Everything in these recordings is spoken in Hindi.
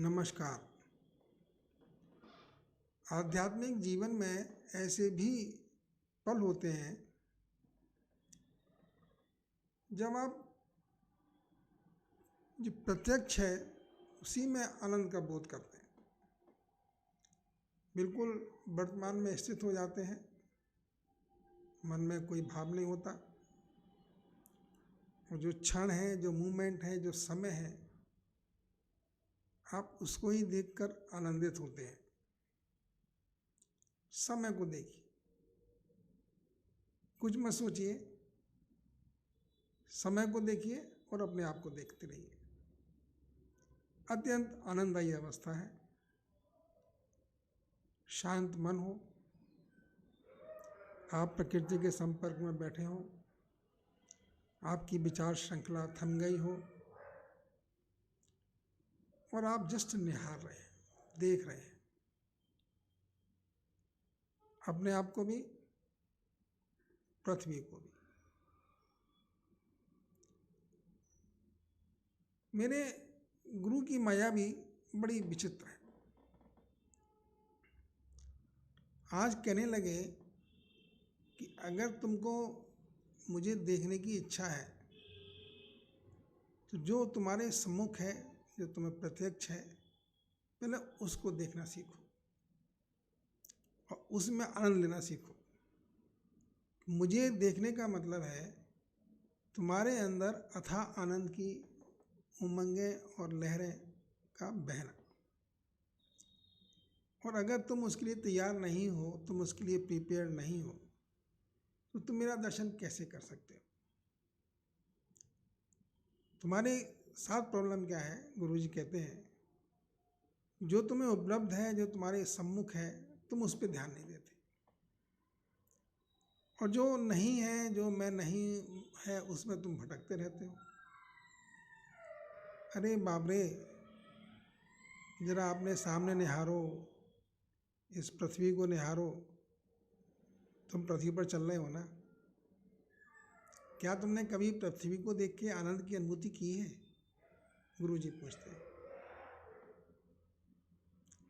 नमस्कार। आध्यात्मिक जीवन में ऐसे भी पल होते हैं जब आप जो प्रत्यक्ष है उसी में आनंद का बोध करते हैं, बिल्कुल वर्तमान में स्थित हो जाते हैं। मन में कोई भाव नहीं होता और जो क्षण है, जो मूवमेंट है, जो समय है, आप उसको ही देखकर आनंदित होते हैं। समय को देखिए, कुछ मत सोचिए, समय को देखिए और अपने आप को देखते रहिए। अत्यंत आनंददायी अवस्था है। शांत मन हो, आप प्रकृति के संपर्क में बैठे हो, आपकी विचार श्रृंखला थम गई हो और आप जस्ट निहार रहे हैं, देख रहे हैं अपने आप को भी, पृथ्वी को भी। मेरे गुरु की माया भी बड़ी विचित्र है। आज कहने लगे कि अगर तुमको मुझे देखने की इच्छा है तो जो तुम्हारे सम्मुख है, जो तुम्हें प्रत्यक्ष है, पहले उसको देखना सीखो और उसमें आनंद लेना सीखो। मुझे देखने का मतलब है तुम्हारे अंदर अथाह आनंद की उमंगें और लहरें का बहना। और अगर तुम उसके लिए तैयार नहीं हो, तुम उसके लिए प्रिपेयर नहीं हो, तो तुम मेरा दर्शन कैसे कर सकते हो? तुम्हारे साथ प्रॉब्लम क्या है? गुरुजी कहते हैं जो तुम्हें उपलब्ध है, जो तुम्हारे सम्मुख है, तुम उस पर ध्यान नहीं देते, और जो नहीं है, जो मैं नहीं है, उसमें तुम भटकते रहते हो। अरे बाप रे, जरा अपने सामने निहारो, इस पृथ्वी को निहारो। तुम पृथ्वी पर चल रहे हो ना? क्या तुमने कभी पृथ्वी को देख के आनंद की अनुभूति की है? गुरुजी पूछते हैं।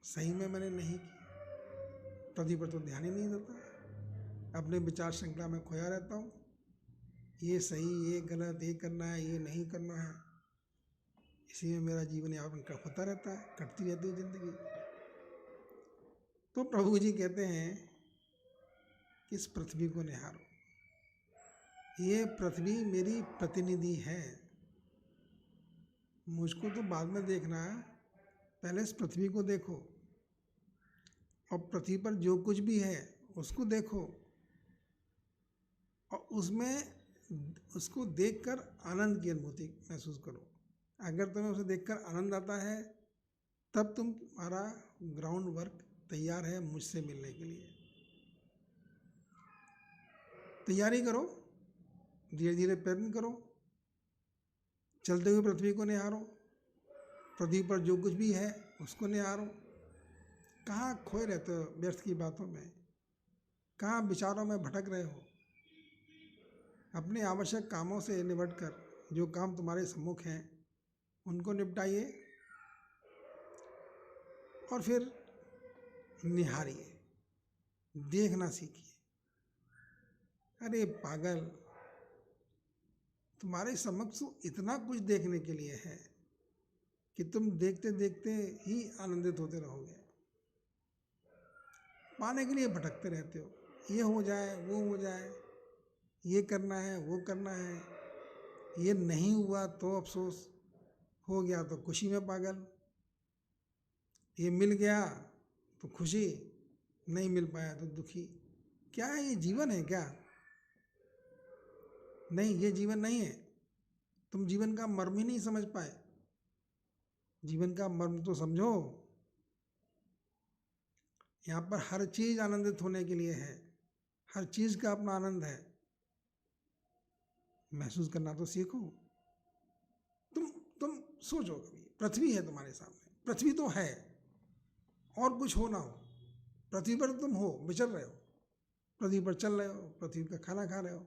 सही में मैंने नहीं की। पृथ्वी पर तो ध्यान ही नहीं देता, अपने विचार श्रृंखला में खोया रहता हूँ। ये सही, ये गलत, ये करना है, ये नहीं करना है, इसी में मेरा जीवन यापन होता रहता है, कटती रहती है जिंदगी। तो प्रभु जी कहते हैं कि इस पृथ्वी को निहारो। ये पृथ्वी मेरी प्रतिनिधि है। मुझको तो बाद में देखना है, पहले इस पृथ्वी को देखो और पृथ्वी पर जो कुछ भी है उसको देखो और उसमें उसको देखकर आनंद की अनुभूति महसूस करो। अगर तुम्हें उसे देखकर आनंद आता है तब तुम्हारा ग्राउंड वर्क तैयार है मुझसे मिलने के लिए। तैयारी करो, धीरे धीरे प्रयत्न करो, चलते हुए पृथ्वी को निहारो, पृथ्वी पर जो कुछ भी है उसको निहारो। कहाँ खोए रहते हो व्यर्थ की बातों में? कहाँ विचारों में भटक रहे हो? अपने आवश्यक कामों से निपट कर जो काम तुम्हारे सम्मुख हैं उनको निपटाइए और फिर निहारिए, देखना सीखिए। अरे पागल, तुम्हारे समक्ष इतना कुछ देखने के लिए है कि तुम देखते देखते ही आनंदित होते रहोगे। पाने के लिए भटकते रहते हो, ये हो जाए, वो हो जाए, ये करना है, वो करना है, ये नहीं हुआ तो अफसोस, हो गया तो खुशी में पागल, ये मिल गया तो खुशी, नहीं मिल पाया तो दुखी। क्या है ये? जीवन है क्या? नहीं, ये जीवन नहीं है। तुम जीवन का मर्म ही नहीं समझ पाए। जीवन का मर्म तो समझो। यहाँ पर हर चीज आनंदित होने के लिए है, हर चीज का अपना आनंद है। महसूस करना तो सीखो। तुम सोचो कभी, पृथ्वी है तुम्हारे सामने, पृथ्वी तो है, और कुछ हो ना हो, पृथ्वी पर तुम हो, विचर रहे हो, पृथ्वी पर चल रहे हो, पृथ्वी का खाना खा रहे हो,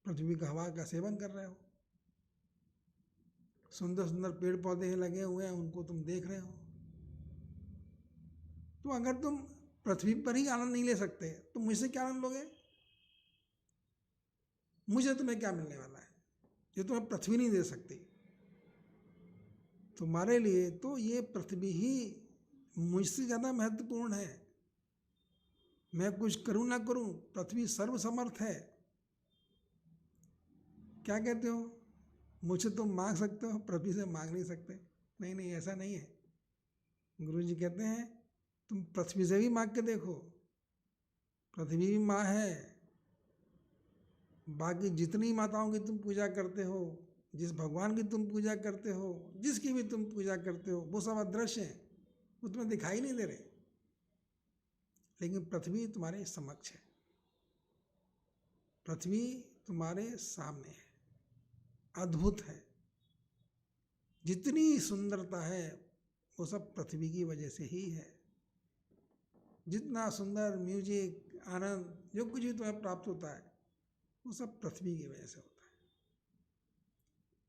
पृथ्वी का हवा का सेवन कर रहे हो, सुंदर सुंदर पेड़ पौधे लगे हुए हैं उनको तुम देख रहे हो, तो अगर तुम पृथ्वी पर ही आनंद नहीं ले सकते तो मुझसे क्या आनंद लोगे? मुझे तुम्हें क्या मिलने वाला है जो तुम्हें पृथ्वी नहीं दे सकती? तुम्हारे लिए तो ये पृथ्वी ही मुझसे ज़्यादा महत्वपूर्ण है। मैं कुछ करूं ना करूं, पृथ्वी सर्वसमर्थ है। क्या कहते हो? मुझसे तुम मांग सकते हो, पृथ्वी से मांग नहीं सकते। नहीं नहीं, ऐसा नहीं है। गुरु जी कहते हैं तुम पृथ्वी से भी मांग के देखो, पृथ्वी भी माँ है। बाकी जितनी माताओं की तुम पूजा करते हो, जिस भगवान की तुम पूजा करते हो, जिसकी भी तुम पूजा करते हो, वो सब अदृश्य हैं, वो तुम्हें दिखाई नहीं दे रहे। लेकिन पृथ्वी तुम्हारे समक्ष है, पृथ्वी तुम्हारे सामने है, अद्भुत है। जितनी सुंदरता है वो सब पृथ्वी की वजह से ही है। जितना सुंदर म्यूजिक, आनंद, जो कुछ भी तुम्हें प्राप्त होता है वो सब पृथ्वी की वजह से होता है।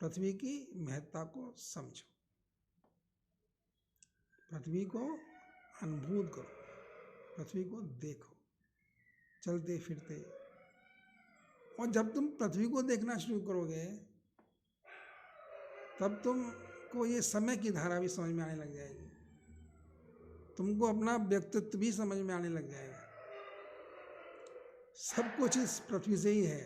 पृथ्वी की महत्ता को समझो, पृथ्वी को अनुभूत करो, पृथ्वी को देखो चलते फिरते। और जब तुम पृथ्वी को देखना शुरू करोगे तब तुमको ये समय की धारा भी समझ में आने लग जाएगी, तुमको अपना व्यक्तित्व भी समझ में आने लग जाएगा। सब कुछ इस पृथ्वी से ही है।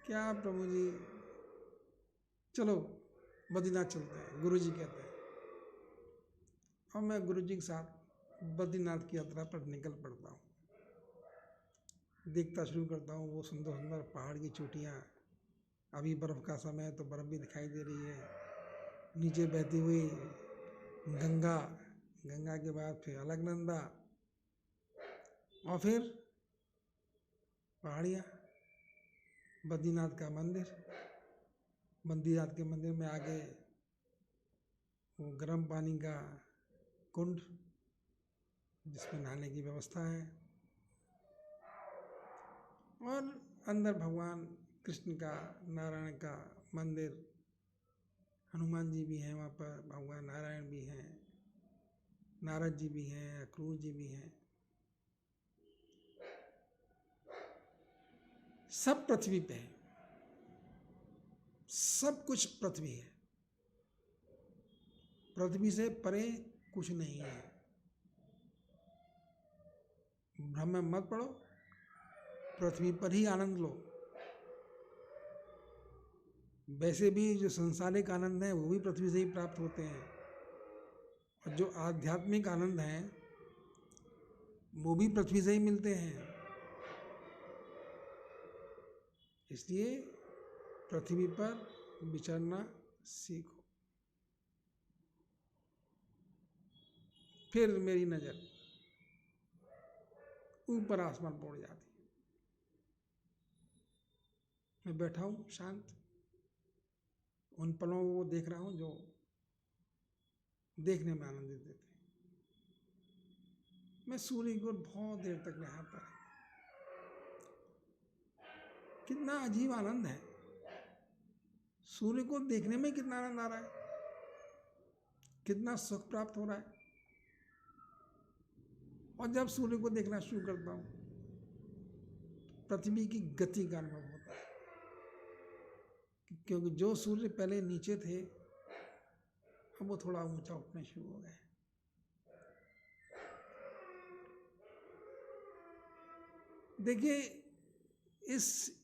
क्या प्रभु जी, चलो बद्रीनाथ चलते हैं, गुरु जी कहते हैं। और मैं गुरु जी के साथ बद्रीनाथ की यात्रा पर निकल पड़ता हूँ। देखता शुरू करता हूँ वो सुंदर सुंदर पहाड़ की चोटियाँ। अभी बर्फ़ का समय है तो बर्फ़ भी दिखाई दे रही है, नीचे बहती हुई गंगा, गंगा के बाद फिर अलकनंदा, और फिर पहाड़ियाँ, बद्रीनाथ का मंदिर। बद्रीनाथ के मंदिर में आगे वो गर्म पानी का कुंड जिसमें नहाने की व्यवस्था है, और अंदर भगवान कृष्ण का, नारायण का मंदिर, हनुमान जी भी हैं वहाँ पर, भगवान नारायण भी हैं, नारद जी भी हैं, अक्रूर जी भी हैं। सब पृथ्वी पे है, सब कुछ पृथ्वी है, पृथ्वी से परे कुछ नहीं है। भ्रम में मत पड़ो, पृथ्वी पर ही आनंद लो। वैसे भी जो सांसारिक आनंद है वो भी पृथ्वी से ही प्राप्त होते हैं, और जो आध्यात्मिक आनंद हैं वो भी पृथ्वी से ही मिलते हैं। इसलिए पृथ्वी पर विचरना सीखो। फिर मेरी नज़र ऊपर आसमान पर उड़ जाती है। मैं बैठा हूँ शांत, उन पलों को देख रहा हूँ जो देखने में आनंदित देते हैं। मैं सूर्य को बहुत देर तक निहारता रहा। कितना अजीब आनंद है, सूर्य को देखने में कितना आनंद आ रहा है, कितना सुख प्राप्त हो रहा है। और जब सूर्य को देखना शुरू करता हूँ पृथ्वी की गति का अनुभव होता है, क्योंकि जो सूर्य पहले नीचे थे अब वो थोड़ा ऊंचा उठने शुरू हो गए। देखिए, इस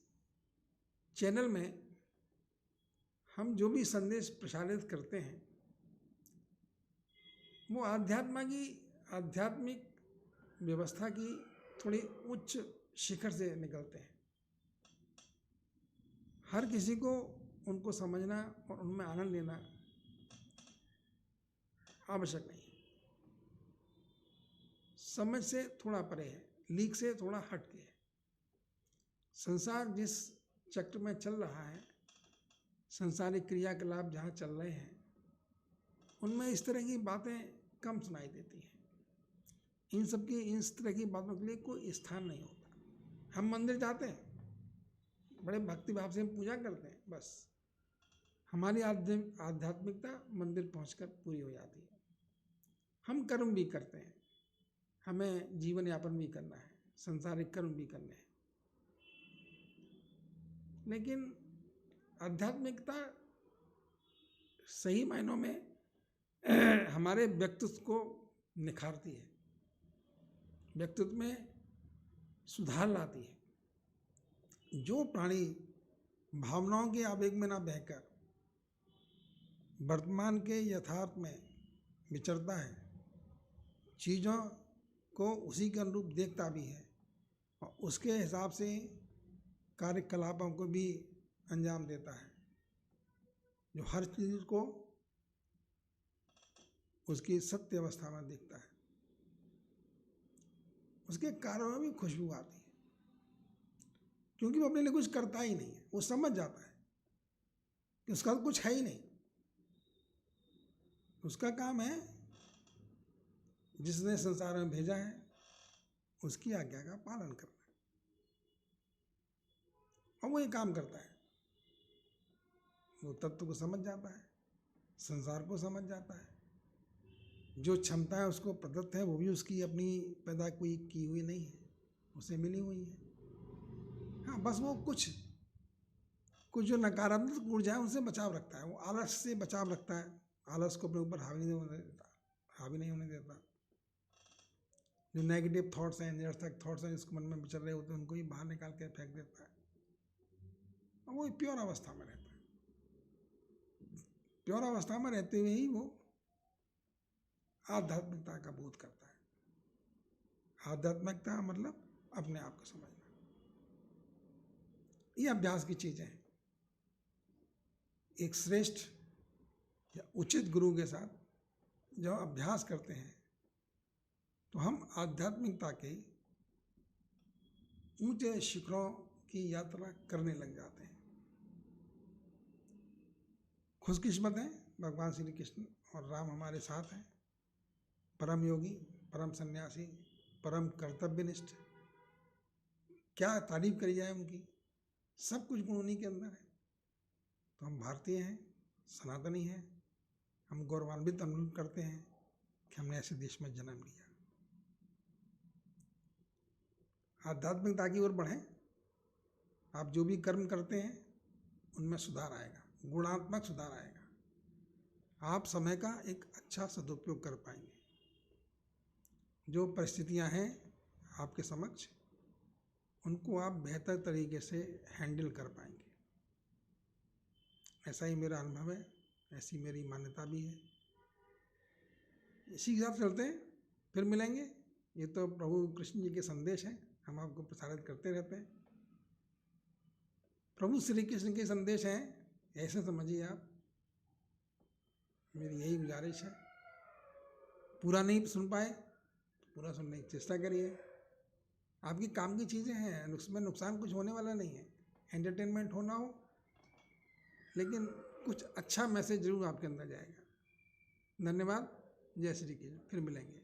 चैनल में हम जो भी संदेश प्रसारित करते हैं वो आध्यात्मिक व्यवस्था की थोड़ी उच्च शिखर से निकलते हैं। हर किसी को उनको समझना और उनमें आनंद लेना आवश्यक नहीं है। समझ से थोड़ा परे है, लीक से थोड़ा हट के है। संसार जिस चक्र में चल रहा है, संसारिक क्रियाकलाप जहाँ चल रहे हैं, उनमें इस तरह की बातें कम सुनाई देती हैं। इस तरह की बातों के लिए कोई स्थान नहीं होता। हम मंदिर जाते हैं, बड़े भक्ति भाव से हम पूजा करते हैं, बस हमारी आध्यात्मिकता मंदिर पहुंचकर पूरी हो जाती है। हम कर्म भी करते हैं, हमें जीवन यापन भी करना है, संसारिक कर्म भी करने हैं, लेकिन आध्यात्मिकता सही मायनों में हमारे व्यक्तित्व को निखारती है, व्यक्तित्व में सुधार लाती है। जो प्राणी भावनाओं के आवेग में ना बहकर वर्तमान के यथार्थ में विचरता है, चीज़ों को उसी के अनुरूप देखता भी है और उसके हिसाब से कार्यकलापों को भी अंजाम देता है, जो हर चीज़ को उसकी सत्य अवस्था में देखता है, उसके कार्यों में भी खुशबू आती है, क्योंकि वो अपने लिए कुछ करता ही नहीं है। वो समझ जाता है कि उसका कुछ है ही नहीं, उसका काम है जिसने संसार में भेजा है उसकी आज्ञा का पालन करना, और वो ये काम करता है। वो तत्व को समझ जाता है, संसार को समझ जाता है, जो क्षमता है उसको प्रदत्त है वो भी उसकी अपनी पैदा कोई की हुई नहीं है, उसे मिली हुई है। हाँ, बस वो कुछ जो नकारात्मक ऊर्जा है उनसे बचाव रखता है, वो आलस से बचाव रखता है, आलस को अपने ऊपर हावी नहीं होने देता। जो नेगेटिव थॉट्स हैं, निरर्थक थॉट्स हैं जिसको मन में विचर रहे होते हैं, उनको ही बाहर निकाल के फेंक देता है, और वो प्योर अवस्था में रहता है। प्योर अवस्था में रहते हुए ही वो आध्यात्मिकता का बोध करता है। आध्यात्मिकता मतलब अपने आप को समझना। ये अभ्यास की चीजें हैं। एक श्रेष्ठ या उचित गुरु के साथ जब अभ्यास करते हैं तो हम आध्यात्मिकता के ऊंचे शिखरों की यात्रा करने लग जाते हैं। खुशकिस्मत हैं, भगवान श्री कृष्ण और राम हमारे साथ हैं। परम योगी, परम सन्यासी, परम कर्तव्यनिष्ठ, क्या तारीफ करी जाए उनकी, सब कुछ गुण उन्हीं के अंदर है। तो हम भारतीय हैं, सनातनी हैं, हम गौरवान्वित अनुभव करते हैं कि हमने ऐसे देश में जन्म लिया। आध्यात्मिकता की ओर बढ़ें। आप जो भी कर्म करते हैं उनमें सुधार आएगा, गुणात्मक सुधार आएगा। आप समय का एक अच्छा सदुपयोग कर पाएंगे। जो परिस्थितियां हैं आपके समक्ष, उनको आप बेहतर तरीके से हैंडल कर पाएंगे। ऐसा ही मेरा अनुभव है, ऐसी मेरी मान्यता भी है। इसी के साथ चलते हैं, फिर मिलेंगे। ये तो प्रभु कृष्ण जी के संदेश हैं, हम आपको प्रसारित करते रहते हैं। प्रभु श्री कृष्ण के संदेश हैं, ऐसे समझिए आप। मेरी यही गुजारिश है। पूरा नहीं सुन पाए, पूरा सुनने की चेष्टा करिए। आपकी काम की चीज़ें हैं, उसमें नुकसान कुछ होने वाला नहीं है। एंटरटेनमेंट होना हो, लेकिन कुछ अच्छा मैसेज जरूर आपके अंदर जाएगा। धन्यवाद। जय श्री कृष्ण। फिर मिलेंगे।